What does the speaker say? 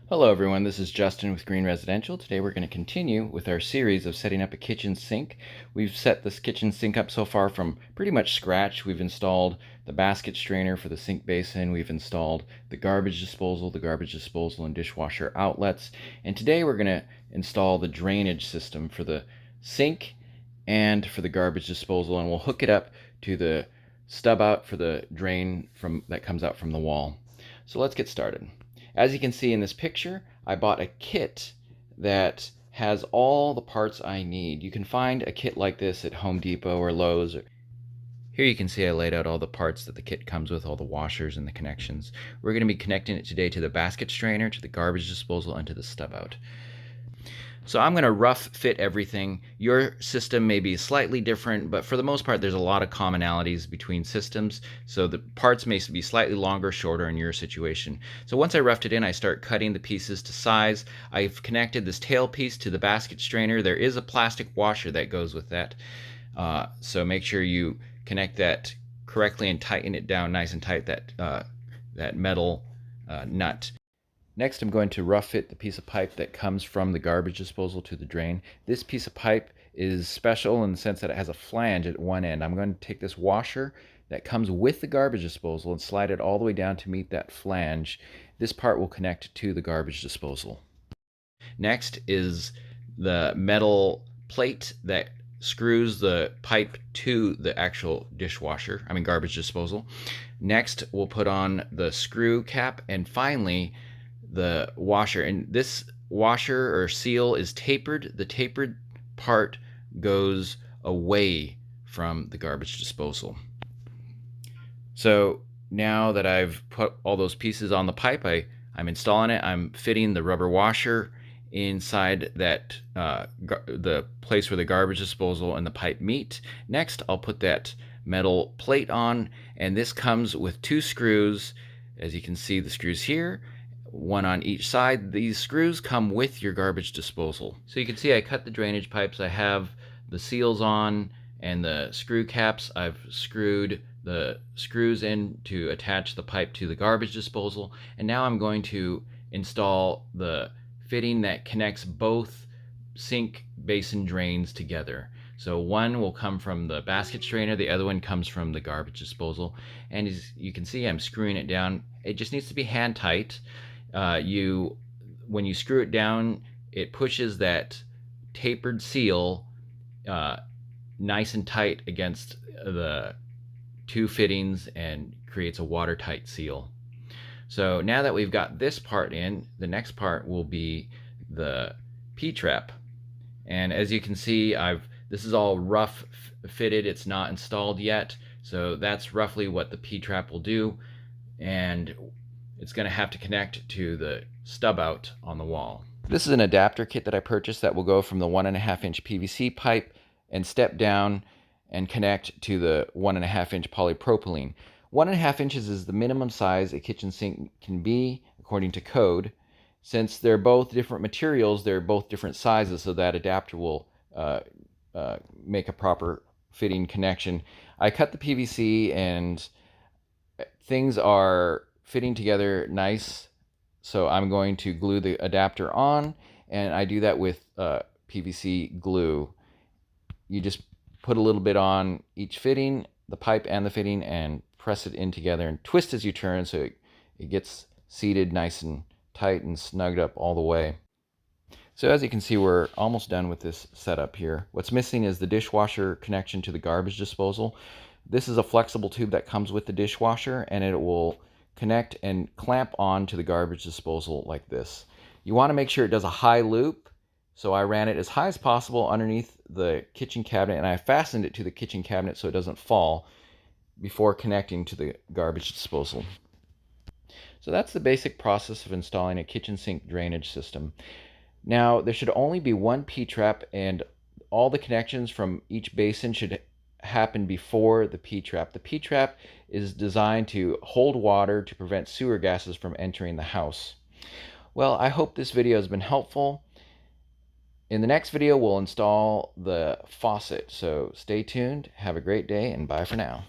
Hello everyone, this is Justin with Green Residential. Today we're going to continue with our series of setting up a kitchen sink. We've set this kitchen sink up so far from pretty much scratch. We've installed the basket strainer for the sink basin, we've installed the garbage disposal and dishwasher outlets, and today we're going to install the drainage system for the sink and for the garbage disposal, and we'll hook it up to the stub out for the drain that comes out from the wall. So let's get started. As you can see in this picture, I bought a kit that has all the parts I need. You can find a kit like this at Home Depot or Lowe's. Here you can see I laid out all the parts that the kit comes with, all the washers and the connections. We're going to be connecting it today to the basket strainer, to the garbage disposal, and to the stub out. So I'm going to rough fit everything. Your system may be slightly different, but for the most part there's a lot of commonalities between systems, so the parts may be slightly longer or shorter in your situation. So once I roughed it in, I start cutting the pieces to size. I've connected this tail piece to the basket strainer. There is a plastic washer that goes with that, so make sure you connect that correctly and tighten it down nice and tight, that metal nut. Next, I'm going to rough fit the piece of pipe that comes from the garbage disposal to the drain. This piece of pipe is special in the sense that it has a flange at one end. I'm going to take this washer that comes with the garbage disposal and slide it all the way down to meet that flange. This part will connect to the garbage disposal. Next is the metal plate that screws the pipe to the actual garbage disposal. Next, we'll put on the screw cap, and finally the washer. And this washer or seal is tapered. The tapered part goes away from the garbage disposal. So now that I've put all those pieces on the pipe, I'm installing it. I'm fitting the rubber washer inside that the place where the garbage disposal and the pipe meet. Next, I'll put that metal plate on, and this comes with two screws. As you can see, the screws here, one on each side. These screws come with your garbage disposal. So you can see I cut the drainage pipes. I have the seals on and the screw caps. I've screwed the screws in to attach the pipe to the garbage disposal, and now I'm going to install the fitting that connects both sink basin drains together. So one will come from the basket strainer, the other one comes from the garbage disposal, and as you can see, I'm screwing it down. It just needs to be hand tight. When you screw it down, it pushes that tapered seal nice and tight against the two fittings and creates a watertight seal. So now that we've got this part in, the next part will be the P-trap. And as you can see, this is all rough fitted. It's not installed yet. So that's roughly what the P-trap will do. And it's going to have to connect to the stub out on the wall. This is an adapter kit that I purchased that will go from the 1.5-inch PVC pipe and step down and connect to the 1.5-inch polypropylene. 1.5 inches is the minimum size a kitchen sink can be according to code. Since they're both different materials, they're both different sizes, so that adapter will make a proper fitting connection. I cut the PVC and things are fitting together nice, so I'm going to glue the adapter on, and I do that with PVC glue. You just put a little bit on each fitting, the pipe and the fitting, and press it in together and twist as you turn so it gets seated nice and tight and snugged up all the way. So as you can see, we're almost done with this setup here. What's missing is the dishwasher connection to the garbage disposal. This is a flexible tube that comes with the dishwasher, and it will connect and clamp on to the garbage disposal like this. You want to make sure it does a high loop, so I ran it as high as possible underneath the kitchen cabinet, and I fastened it to the kitchen cabinet so it doesn't fall before connecting to the garbage disposal. So that's the basic process of installing a kitchen sink drainage system. Now, there should only be one P-trap, and all the connections from each basin should happen before the P-trap. The P-trap is designed to hold water to prevent sewer gases from entering the house. Well, I hope this video has been helpful. In the next video, we'll install the faucet. So stay tuned, have a great day, and bye for now.